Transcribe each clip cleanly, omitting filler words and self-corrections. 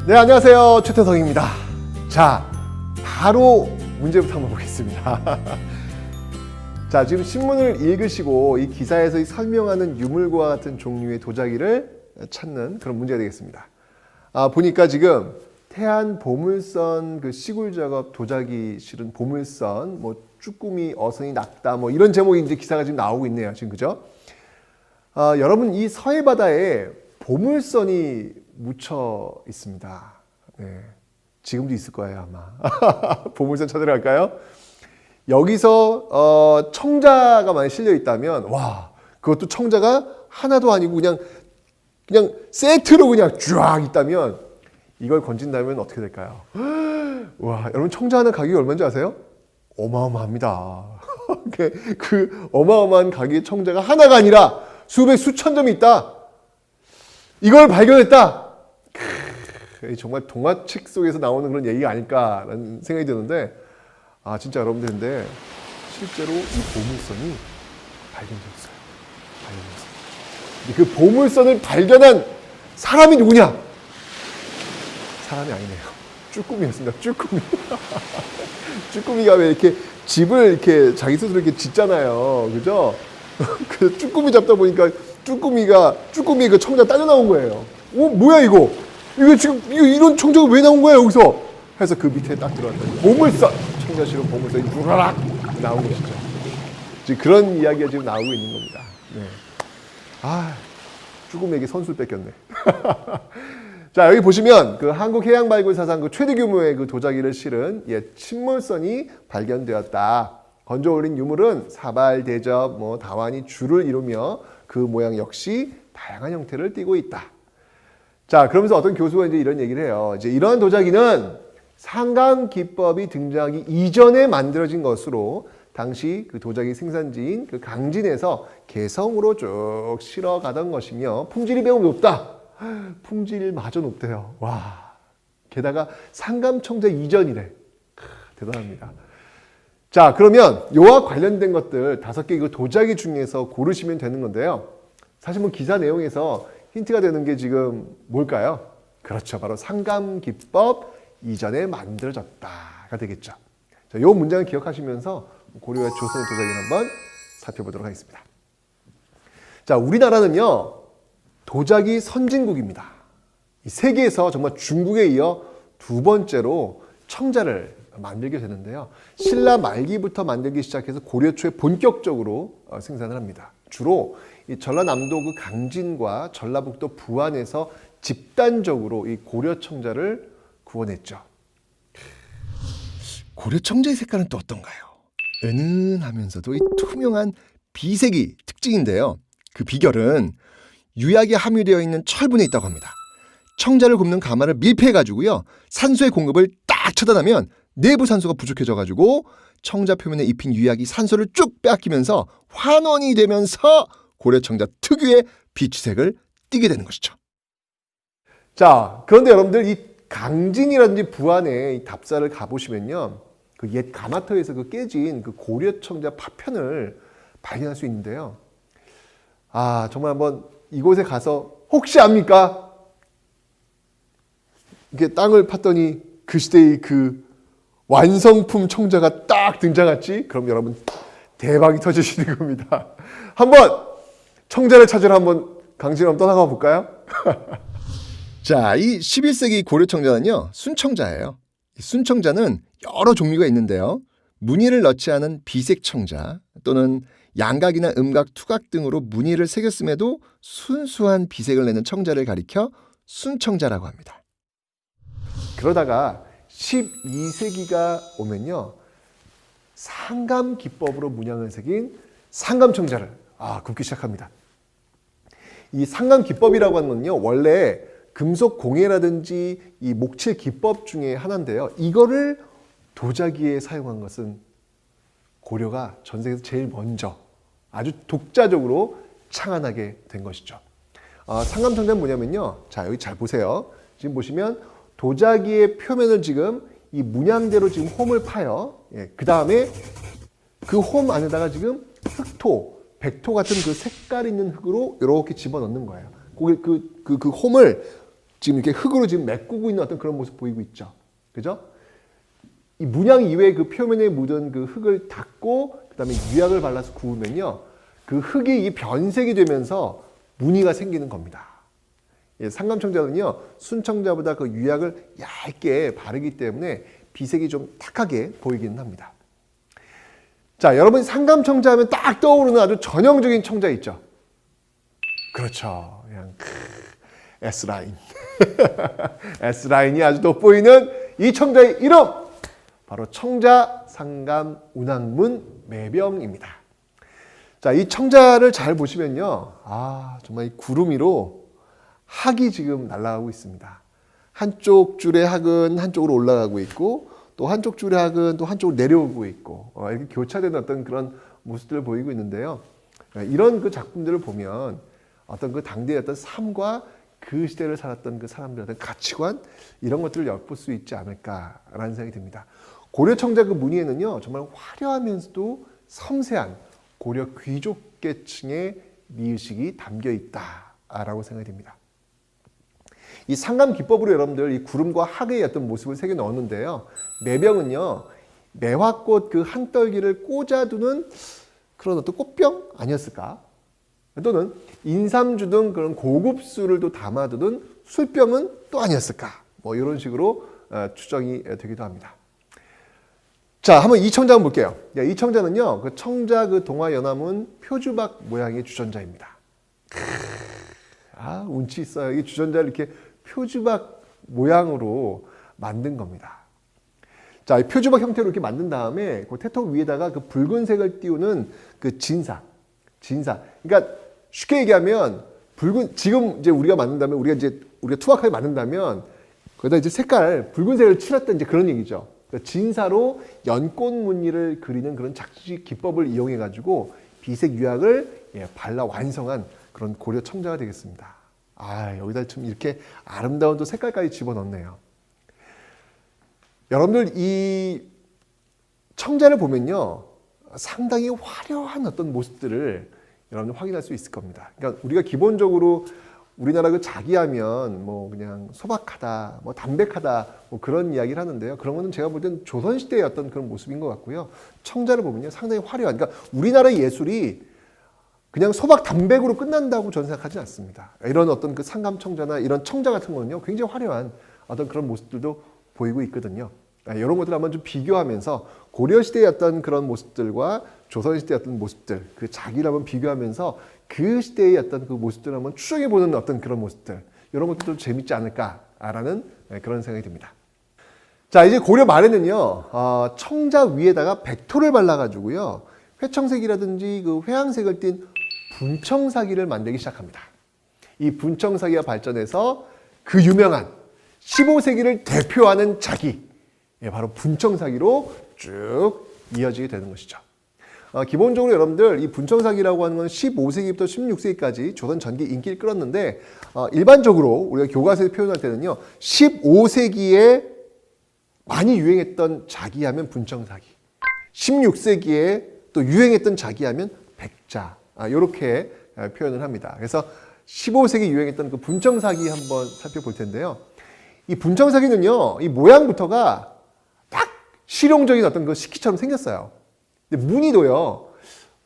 네, 안녕하세요. 최태성입니다. 자, 바로 문제부터 한번 보겠습니다. 자, 지금 신문을 읽으시고 이 기사에서 이 설명하는 유물과 같은 종류의 도자기를 찾는 그런 문제가 되겠습니다. 보니까 지금 태안 보물선 그 시굴 작업 도자기 실은 보물선, 뭐 쭈꾸미, 어선이 낙다, 뭐 이런 제목이 이제 기사가 지금 나오고 있네요. 지금 그죠? 여러분 이 서해 바다에 보물선이 묻혀 있습니다. 네, 지금도 있을 거예요 아마. 보물선 찾으러 갈까요? 여기서 청자가 만약 실려 있다면 와, 그것도 청자가 하나도 아니고 그냥 세트로 그냥 쫙 있다면 이걸 건진다면 어떻게 될까요? 와, 여러분 청자 하나 가격이 얼마인지 아세요? 어마어마합니다. 그 어마어마한 가격의 청자가 하나가 아니라 수백 수천 점이 있다. 이걸 발견했다. 정말 동화책 속에서 나오는 그런 얘기가 아닐까라는 생각이 드는데, 진짜 여러분들 근데 실제로 이 보물선이 발견되었어요. 그 보물선을 발견한 사람이 누구냐? 사람이 아니네요. 쭈꾸미였습니다. 쭈꾸미. 쭈꾸미가 왜 이렇게 집을 이렇게 자기 스스로 이렇게 짓잖아요. 그죠? 그 쭈꾸미 잡다 보니까 쭈꾸미 그 청자 딸려 나온 거예요. 뭐야 이거? 지금 이런 청자가 왜 나온 거야 여기서? 해서 그 밑에 딱 들어갔더니 보물선, 청자 실은 보물선이 누라락 나온 것이죠. 지금 그런 이야기가 지금 나오고 있는 겁니다. 네. 쭈꾸미에게 선수를 뺏겼네. 자, 여기 보시면 그 한국해양발굴사상 그 최대 규모의 그 도자기를 실은 침몰선이 발견되었다. 건져 올린 유물은 사발, 대접, 다완이 줄을 이루며 그 모양 역시 다양한 형태를 띠고 있다. 자, 그러면서 어떤 교수가 이제 이런 얘기를 해요. 이제 이러한 도자기는 상감 기법이 등장하기 이전에 만들어진 것으로 당시 그 도자기 생산지인 그 강진에서 개성으로 쭉 실어가던 것이며 품질이 매우 높다. 품질마저 높대요. 와, 게다가 상감청자 이전이래. 대단합니다. 자, 그러면 이와 관련된 것들 5개 그 도자기 중에서 고르시면 되는 건데요. 사실 뭐 기사 내용에서 힌트가 되는 게 지금 뭘까요? 그렇죠. 바로 상감기법 이전에 만들어졌다가 되겠죠. 자, 이 문장을 기억하시면서 고려와 조선의 도자기를 한번 살펴보도록 하겠습니다. 자, 우리나라는요, 도자기 선진국입니다. 세계에서 정말 중국에 이어 2번째로 청자를 만들게 되는데요. 신라 말기부터 만들기 시작해서 고려 초에 본격적으로 생산을 합니다. 주로 이 전라남도 그 강진과 전라북도 부안에서 집단적으로 이 고려 청자를 구워냈죠. 고려 청자의 색깔은 또 어떤가요? 은은하면서도 이 투명한 비색이 특징인데요. 그 비결은 유약이 함유되어 있는 철분에 있다고 합니다. 청자를 굽는 가마를 밀폐해가지고요, 산소의 공급을 딱 차단하면 내부 산소가 부족해져가지고 청자 표면에 입힌 유약이 산소를 쭉 빼앗기면서 환원이 되면서 고려 청자 특유의 비추색을 띠게 되는 것이죠. 자, 그런데 여러분들 이 강진이라든지 부안에 이 답사를 가보시면요, 그 옛 가마터에서 그 깨진 그 고려 청자 파편을 발견할 수 있는데요. 정말 한번 이곳에 가서 혹시 압니까? 이렇게 땅을 팠더니 그 시대의 그 완성품 청자가 딱 등장했지? 그럼 여러분 대박이 터지시는 겁니다. 한번 청자를 찾으러 한번 강진으로 한번 떠나가 볼까요? 자, 이 11세기 고려 청자는요, 순청자예요. 순청자는 여러 종류가 있는데요. 무늬를 넣지 않은 비색 청자 또는 양각이나 음각, 투각 등으로 무늬를 새겼음에도 순수한 비색을 내는 청자를 가리켜 순청자라고 합니다. 그러다가 12세기가 오면요, 상감 기법으로 문양을 새긴 상감청자를 굽기 시작합니다. 이 상감 기법이라고 하는 건요, 원래 금속 공예라든지 이 목칠 기법 중에 하나인데요. 이거를 도자기에 사용한 것은 고려가 전 세계에서 제일 먼저 아주 독자적으로 창안하게 된 것이죠. 상감청자는 뭐냐면요. 자, 여기 잘 보세요. 지금 보시면 도자기의 표면을 지금 이 문양대로 지금 홈을 파요. 그 다음에 그 홈 안에다가 지금 흑토, 백토 같은 그 색깔 있는 흙으로 이렇게 집어넣는 거예요. 그 홈을 지금 이렇게 흙으로 지금 메꾸고 있는 어떤 그런 모습 보이고 있죠. 그죠? 이 문양 이외에 그 표면에 묻은 그 흙을 닦고 그다음에 유약을 발라서 구우면요. 그 흙이 이 변색이 되면서 무늬가 생기는 겁니다. 예, 상감청자는요. 순청자보다 그 유약을 얇게 바르기 때문에 비색이 좀 탁하게 보이기는 합니다. 자, 여러분 상감청자 하면 딱 떠오르는 아주 전형적인 청자 있죠. 그렇죠. 그냥 S라인. S라인이 아주 돋보이는 이 청자의 이름! 바로 청자 상감 운항문 매병입니다. 자, 이 청자를 잘 보시면요. 아, 정말 이 구름 위로 학이 지금 날아가고 있습니다. 한쪽 줄의 학은 한쪽으로 올라가고 있고 또 한쪽 줄의 학은 또 한쪽으로 내려오고 있고 이렇게 교차되는 어떤 그런 모습들을 보이고 있는데요. 이런 그 작품들을 보면 어떤 그 당대의 어떤 삶과 그 시대를 살았던 그 사람들의 어떤 가치관 이런 것들을 엿볼 수 있지 않을까라는 생각이 듭니다. 고려 청자 그 무늬에는요 정말 화려하면서도 섬세한 고려 귀족계층의 미의식이 담겨 있다라고 생각이 됩니다. 이 상감 기법으로 여러분들 이 구름과 학의 어떤 모습을 새겨 넣었는데요. 매병은요 매화꽃 그 한 떨기를 꽂아두는 그런 어떤 꽃병 아니었을까? 또는 인삼주 등 그런 고급술을 또 담아두는 술병은 또 아니었을까? 뭐 이런 식으로 추정이 되기도 합니다. 자, 한번 이 청자 한번 볼게요. 이 청자는요, 그 청자 그 동화 연암은 표주박 모양의 주전자입니다. 아, 운치 있어요. 이 주전자를 이렇게 표주박 모양으로 만든 겁니다. 자, 이 표주박 형태로 이렇게 만든 다음에 그 태통 위에다가 그 붉은색을 띄우는 그 진사. 그러니까 쉽게 얘기하면 지금 이제 우리가 만든다면 우리가 투박하게 만든다면 거기다 이제 색깔 붉은색을 칠했던 이제 그런 얘기죠. 그러니까 진사로 연꽃 무늬를 그리는 그런 작시 기법을 이용해 가지고 비색 유약을 발라 완성한 그런 고려 청자가 되겠습니다. 아, 여기다 좀 이렇게 아름다운 또 색깔까지 집어넣네요. 여러분들 이 청자를 보면요 상당히 화려한 어떤 모습들을 여러분들 확인할 수 있을 겁니다. 그러니까 우리가 기본적으로 우리나라 그 자기하면 뭐 그냥 소박하다, 뭐 담백하다, 뭐 그런 이야기를 하는데요. 그런 거는 제가 볼 때는 조선시대의 어떤 그런 모습인 것 같고요. 청자를 보면요 상당히 화려한, 그러니까 우리나라 예술이 그냥 소박 담백으로 끝난다고 저는 생각하지 않습니다. 이런 어떤 그 상감청자나 이런 청자 같은 거는요 굉장히 화려한 어떤 그런 모습들도 보이고 있거든요. 이런 것들 한번 좀 비교하면서 고려시대의 어떤 그런 모습들과 조선시대의 어떤 모습들, 그 자기를 한번 비교하면서 그 시대의 어떤 그 모습들을 한번 추정해보는 어떤 그런 모습들, 이런 것들도 재밌지 않을까라는 그런 생각이 듭니다. 자, 이제 고려 말에는요, 청자 위에다가 백토를 발라가지고요, 회청색이라든지 그 회항색을 띤 분청사기를 만들기 시작합니다. 이 분청사기가 발전해서 그 유명한 15세기를 대표하는 자기, 바로 분청사기로 쭉 이어지게 되는 것이죠. 기본적으로 여러분들 이 분청사기라고 하는 건 15세기부터 16세기까지 조선 전기 인기를 끌었는데 일반적으로 우리가 교과서에 표현할 때는요 15세기에 많이 유행했던 자기하면 분청사기, 16세기에 또 유행했던 자기하면 백자, 이렇게 표현을 합니다. 그래서 15세기 유행했던 그 분청사기 한번 살펴볼 텐데요. 이 분청사기는요 이 모양부터가 딱 실용적인 어떤 그 식기처럼 생겼어요. 근데 무늬도요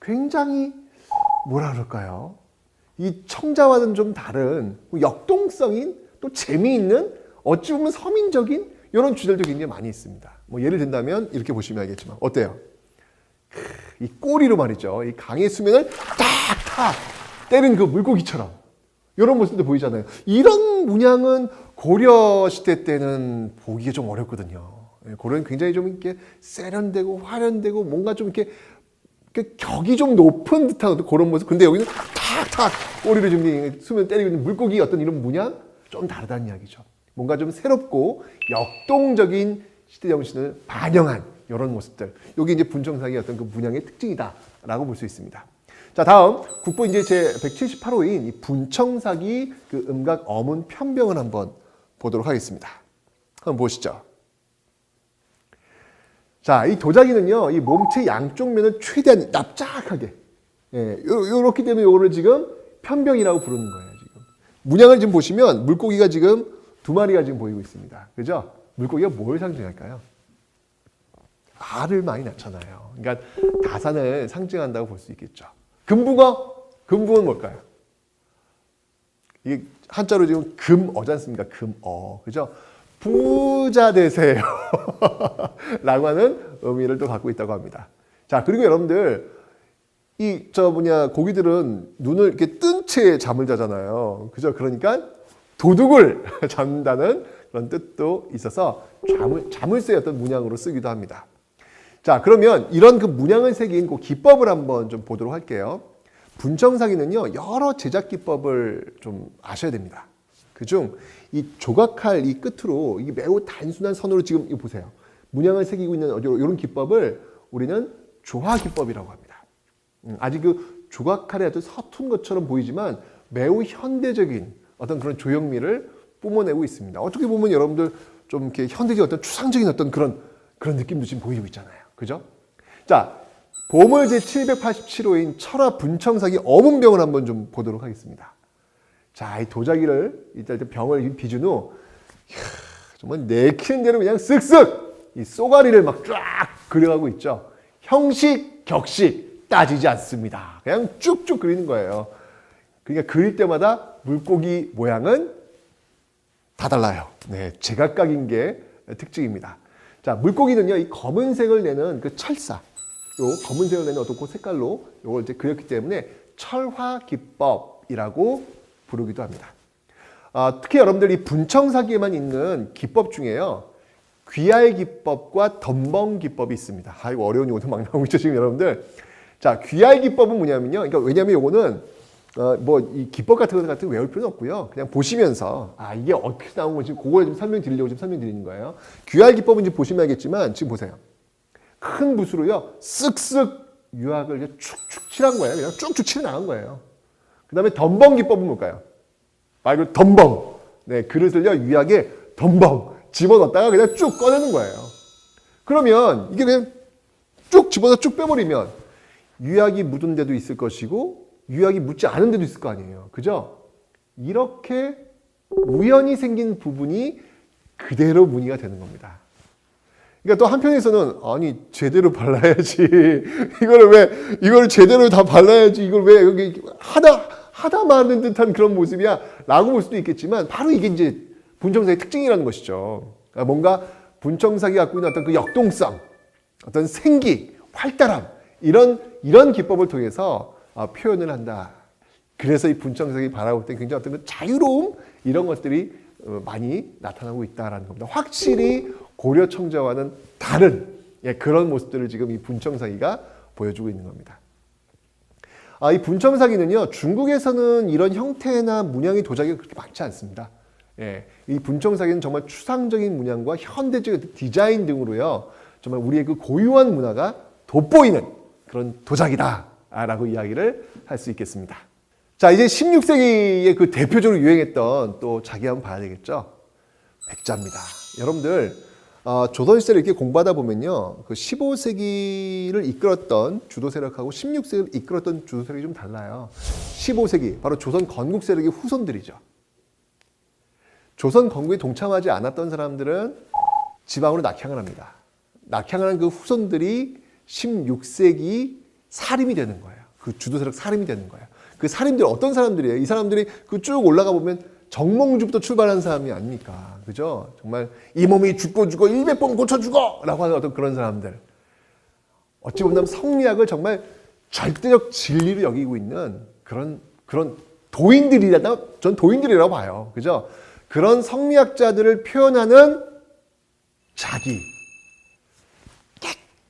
굉장히 뭐라 그럴까요? 이 청자와는 좀 다른 역동성인 또 재미있는 어찌 보면 서민적인 이런 주제들도 굉장히 많이 있습니다. 뭐 예를 든다면 이렇게 보시면 알겠지만 어때요? 이 꼬리로 말이죠. 이 강의 수면을 탁탁 때린 그 물고기처럼 이런 모습도 보이잖아요. 이런 문양은 고려 시대 때는 보기가 좀 어렵거든요. 고려는 굉장히 좀 이렇게 세련되고 화려되고 뭔가 좀 이렇게 격이 좀 높은 듯한 그런 모습. 근데 여기는 탁탁 꼬리를 좀 수면 때리고 있는 물고기 어떤 이런 문양 좀 다르다는 이야기죠. 뭔가 좀 새롭고 역동적인 시대 정신을 반영한 이런 모습들. 여기 이제 분청사기의 어떤 그 문양의 특징이다라고 볼 수 있습니다. 자, 다음 국보 이제 제 178호인 이 분청사기 그 음각 어문 편병을 한번 보도록 하겠습니다. 한번 보시죠. 자, 이 도자기는요, 이 몸체 양쪽 면을 최대한 납작하게, 요렇기 때문에 요거를 지금 편병이라고 부르는 거예요, 지금. 문양을 지금 보시면 물고기가 지금 두 마리가 지금 보이고 있습니다. 그죠? 물고기가 뭘 상징할까요? 알을 많이 낳잖아요. 그러니까 다산을 상징한다고 볼 수 있겠죠. 금붕어? 금붕어는 뭘까요? 이게 한자로 지금 금어지 않습니까? 금어. 그죠? 부자 되세요. 라고 하는 의미를 또 갖고 있다고 합니다. 자, 그리고 여러분들, 고기들은 눈을 이렇게 뜬 채 잠을 자잖아요. 그죠? 그러니까 도둑을 잡는다는 그런 뜻도 있어서 자물쇠 어떤 문양으로 쓰기도 합니다. 자, 그러면 이런 그 문양을 새긴 그 기법을 한번 좀 보도록 할게요. 분청사기는요, 여러 제작 기법을 좀 아셔야 됩니다. 그중 이 조각칼 이 끝으로 이게 매우 단순한 선으로 지금 이거 보세요. 문양을 새기고 있는 이런 기법을 우리는 조화 기법이라고 합니다. 아직 그 조각칼의 아주 서툰 것처럼 보이지만 매우 현대적인 어떤 그런 조형미를 뿜어내고 있습니다. 어떻게 보면 여러분들 좀 이렇게 현대적 어떤 추상적인 어떤 그런 느낌도 지금 보이고 있잖아요. 그죠? 자, 보물 제787호인 철화 분청사기 어문병을 한번 좀 보도록 하겠습니다. 자, 이 도자기를 일단 병을 빚은 후 정말 내키는 대로 그냥 쓱쓱 이 쏘가리를 막 쫙 그려가고 있죠. 형식, 격식 따지지 않습니다. 그냥 쭉쭉 그리는 거예요. 그러니까 그릴 때마다 물고기 모양은 다 달라요. 네, 제각각인 게 특징입니다. 자, 물고기는요, 이 검은색을 내는 그 철사, 요 검은색을 내는 어떤 그 색깔로 요걸 이제 그렸기 때문에 철화 기법이라고 부르기도 합니다. 특히 여러분들이 분청사기에만 있는 기법 중에요, 귀알 기법과 덤벙 기법이 있습니다. 이거 어려운 용어도 막 나오고 있죠, 지금 여러분들. 자, 귀알 기법은 뭐냐면요, 그러니까 왜냐면 요거는 이 기법 같은 거 외울 필요는 없고요. 그냥 보시면서 이게 어떻게 나온 건지 그걸 좀 설명드리려고 지금 설명드리는 거예요. 귀알 기법은 지금 보시면 알겠지만 지금 보세요. 큰 붓으로요, 쓱쓱 유학을 이제 축축 칠한 거예요. 그냥 쭉쭉 칠해 나간 거예요. 그 다음에 덤벙 기법은 뭘까요? 이거 덤벙. 네, 그릇을요, 유학에 덤벙 집어넣었다가 그냥 쭉 꺼내는 거예요. 그러면 이게 그냥 쭉 집어서 쭉 빼버리면 유학이 묻은 데도 있을 것이고 유학이 묻지 않은 데도 있을 거 아니에요. 그죠? 이렇게 우연히 생긴 부분이 그대로 무늬가 되는 겁니다. 그러니까 또 한편에서는 아니 제대로 발라야지. 이거를 제대로 다 발라야지. 이걸 왜 여기 하다 마는 듯한 그런 모습이야? 라고 볼 수도 있겠지만 바로 이게 이제 분청사기의 특징이라는 것이죠. 그러니까 뭔가 분청사기가 갖고 있는 어떤 그 역동성, 어떤 생기, 활달함 이런 기법을 통해서 표현을 한다. 그래서 이 분청사기 바라볼 때 굉장히 어떤 그 자유로움 이런 것들이 많이 나타나고 있다라는 겁니다. 확실히 고려 청자와는 다른 그런 모습들을 지금 이 분청사기가 보여주고 있는 겁니다. 이 분청사기는요, 중국에서는 이런 형태나 문양의 도자기가 그렇게 많지 않습니다. 이 분청사기는 정말 추상적인 문양과 현대적인 디자인 등으로요, 정말 우리의 그 고유한 문화가 돋보이는 그런 도자기다라고 이야기를 할 수 있겠습니다. 자, 이제 16세기에 그 대표적으로 유행했던 또 자기 한번 봐야 되겠죠. 백자입니다. 여러분들 조선시대를 이렇게 공부하다 보면요, 그 15세기를 이끌었던 주도 세력하고 16세기를 이끌었던 주도 세력이 좀 달라요. 15세기 바로 조선 건국 세력의 후손들이죠. 조선 건국에 동참하지 않았던 사람들은 지방으로 낙향을 합니다. 낙향을 한 그 후손들이 16세기 사림이 되는 거예요. 그 주도 세력 사림이 되는 거예요. 그 사림들이 어떤 사람들이에요? 이 사람들이 그 쭉 올라가 보면 정몽주부터 출발한 사람이 아닙니까? 그죠? 정말 이 몸이 죽고 100번 고쳐 죽어! 라고 하는 어떤 그런 사람들. 어찌 보면 성리학을 정말 절대적 진리로 여기고 있는 그런 전 도인들이라고 봐요. 그죠? 그런 성리학자들을 표현하는 자기,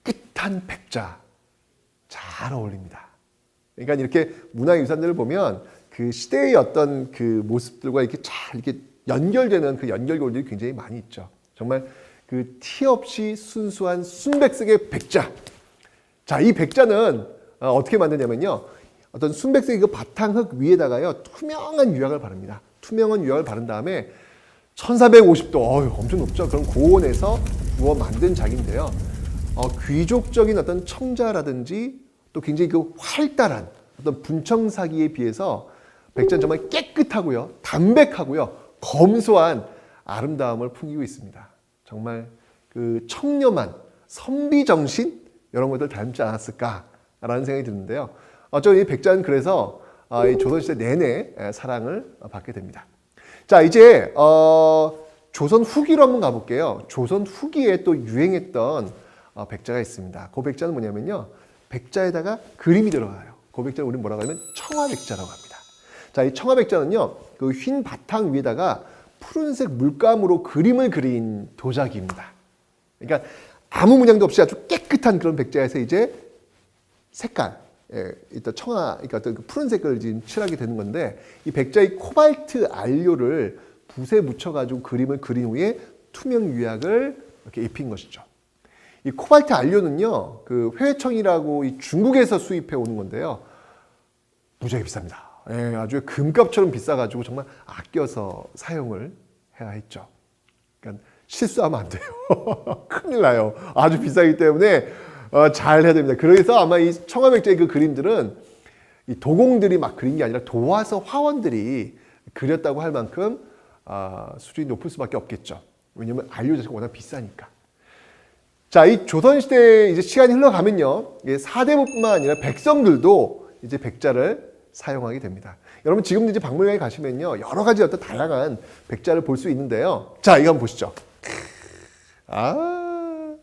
깨끗한 백자. 잘 어울립니다. 그러니까 이렇게 문화유산들을 보면 그 시대의 어떤 그 모습들과 이렇게 잘 이렇게 연결되는 그 연결고리들이 굉장히 많이 있죠. 정말 그 티 없이 순수한 순백색의 백자. 자, 이 백자는 어떻게 만드냐면요, 어떤 순백색의 그 바탕흙 위에다가요, 투명한 유약을 바릅니다. 투명한 유약을 바른 다음에 1450도, 엄청 높죠. 그런 고온에서 구워 만든 작인데요. 귀족적인 어떤 청자라든지 또 굉장히 그 활달한 어떤 분청사기에 비해서 백자는 정말 깨끗하고요, 담백하고요, 검소한 아름다움을 풍기고 있습니다. 정말 그 청렴한 선비정신 이런 것들 닮지 않았을까라는 생각이 드는데요. 어쩌면 이 백자는 그래서 이 조선시대 내내 사랑을 받게 됩니다. 자, 이제 조선 후기로 한번 가볼게요. 조선 후기에 또 유행했던 백자가 있습니다. 그 백자는 뭐냐면요, 백자에다가 그림이 들어가요. 그 백자를 우리는 뭐라고 하면 청화백자라고 합니다. 자, 이 청화백자는요, 그 흰 바탕 위에다가 푸른색 물감으로 그림을 그린 도자기입니다. 그러니까 아무 문양도 없이 아주 깨끗한 그런 백자에서 이제 색깔, 일단 청화, 그러니까 어떤 그 푸른색을 지금 칠하게 되는 건데, 이 백자의 코발트 안료를 붓에 묻혀가지고 그림을 그린 후에 투명 유약을 이렇게 입힌 것이죠. 이 코발트 안료는요, 그 회청이라고 이 중국에서 수입해 오는 건데요, 무지하게 비쌉니다. 아주 금값처럼 비싸가지고 정말 아껴서 사용을 해야 했죠. 그러니까 실수하면 안 돼요. 큰일 나요. 아주 비싸기 때문에 잘 해야 됩니다. 그래서 아마 이 청화백자의 그 그림들은 이 도공들이 막 그린 게 아니라 도화서 화원들이 그렸다고 할 만큼 수준이 높을 수밖에 없겠죠. 왜냐하면 안료 자체가 워낙 비싸니까. 자, 이 조선시대 이제 시간이 흘러가면요, 사대부뿐만 아니라 백성들도 이제 백자를 사용하게 됩니다. 여러분 지금 이제 박물관에 가시면요, 여러 가지 어떤 다양한 백자를 볼 수 있는데요. 자, 이거 한번 보시죠. 달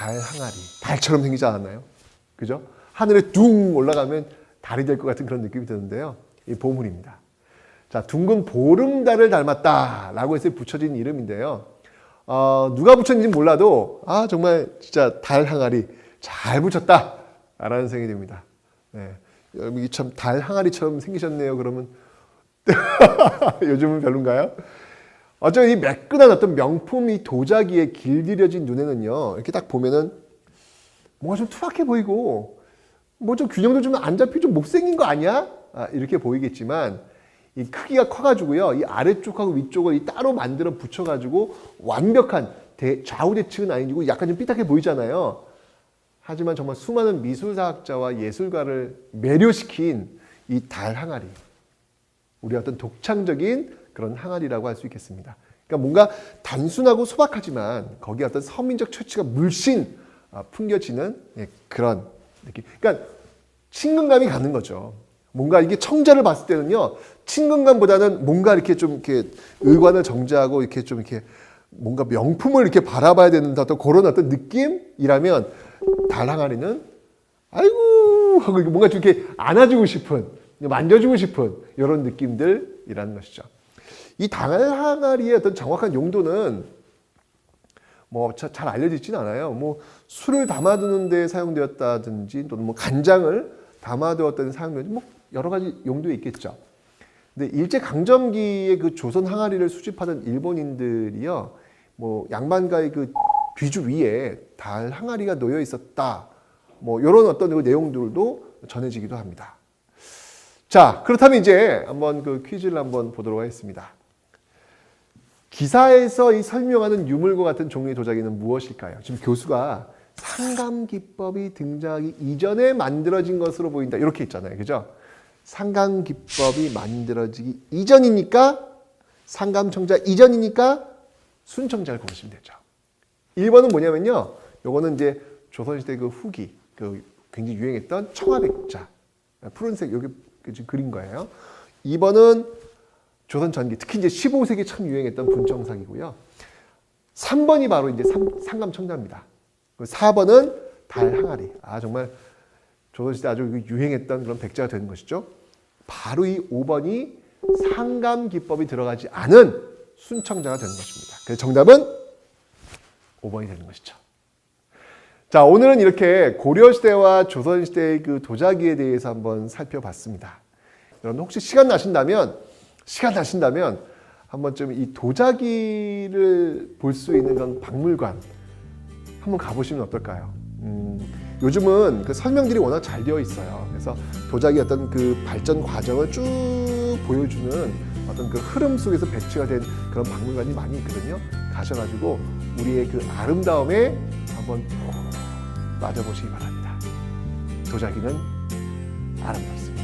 항아리, 달처럼 생기지 않았나요? 그죠? 하늘에 둥 올라가면 달이 될 것 같은 그런 느낌이 드는데요. 이 보물입니다. 자, 둥근 보름달을 닮았다라고 해서 붙여진 이름인데요. 누가 붙였는지 몰라도 정말 진짜 달 항아리 잘 붙였다라는 생각이 듭니다. 네. 여러분 참 달 항아리처럼 생기셨네요. 그러면 요즘은 별론가요? 어쩌면 이 매끈한 어떤 명품 이 도자기에 길들여진 눈에는요, 이렇게 딱 보면은 뭔가 좀 투박해 보이고 뭐 좀 균형도 좀 안 잡히고 좀 못생긴 거 아니야? 이렇게 보이겠지만 이 크기가 커가지고요, 이 아래쪽하고 위쪽을 이 따로 만들어 붙여가지고 완벽한 좌우대칭은 아니고 약간 좀 삐딱해 보이잖아요. 하지만 정말 수많은 미술사학자와 예술가를 매료시킨 이 달 항아리, 우리 어떤 독창적인 그런 항아리라고 할 수 있겠습니다. 그러니까 뭔가 단순하고 소박하지만 거기에 어떤 서민적 처치가 물씬 풍겨지는 그런 느낌. 그러니까 친근감이 가는 거죠. 뭔가 이게 청자를 봤을 때는요, 친근감보다는 뭔가 이렇게 좀 이렇게 의관을 정제하고 이렇게 좀 이렇게 뭔가 명품을 이렇게 바라봐야 되는 어떤 그런 어떤 느낌이라면, 달 항아리는 아이고 하고 뭔가 좀 이렇게 안아주고 싶은, 만져주고 싶은 이런 느낌들이라는 것이죠. 이 달 항아리의 어떤 정확한 용도는 뭐 잘 알려지진 않아요. 뭐 술을 담아두는 데 사용되었다든지 또는 뭐 간장을 담아두었다는 사용되는지 뭐 여러 가지 용도에 있겠죠. 근데 일제 강점기에 그 조선 항아리를 수집하던 일본인들이요, 뭐 양반가의 그 귀주 위에 달 항아리가 놓여 있었다, 뭐 이런 어떤 그 내용들도 전해지기도 합니다. 자, 그렇다면 이제 한번 그 퀴즈를 한번 보도록 하겠습니다. 기사에서 이 설명하는 유물과 같은 종류의 도자기는 무엇일까요? 지금 교수가 상감기법이 등장하기 이전에 만들어진 것으로 보인다, 이렇게 있잖아요. 그죠? 상감기법이 만들어지기 이전이니까, 상감청자 이전이니까 순청자를 고르시면 되죠. 1번은 뭐냐면요, 요거는 이제 조선시대 그 후기, 그 굉장히 유행했던 청화백자, 푸른색 여기 그린 거예요. 2번은 조선 전기, 특히 이제 15세기 참 유행했던 분청상이고요. 3번이 바로 이제 상감청자입니다. 4번은 달 항아리. 정말 조선시대 아주 유행했던 그런 백자가 되는 것이죠. 바로 이 5번이 상감기법이 들어가지 않은 순청자가 되는 것입니다. 그래서 정답은 5번이 되는 것이죠. 자, 오늘은 이렇게 고려시대와 조선시대의 그 도자기에 대해서 한번 살펴봤습니다. 여러분 혹시 시간 나신다면 한번 좀 이 도자기를 볼 수 있는 그런 박물관 한번 가보시면 어떨까요? 요즘은 그 설명들이 워낙 잘 되어 있어요. 그래서 도자기 어떤 그 발전 과정을 쭉 보여주는 어떤 그 흐름 속에서 배치가 된 그런 박물관이 많이 있거든요. 가셔가지고 우리의 그 아름다움에 한번 푹 빠져보시기 바랍니다. 도자기는 아름답습니다.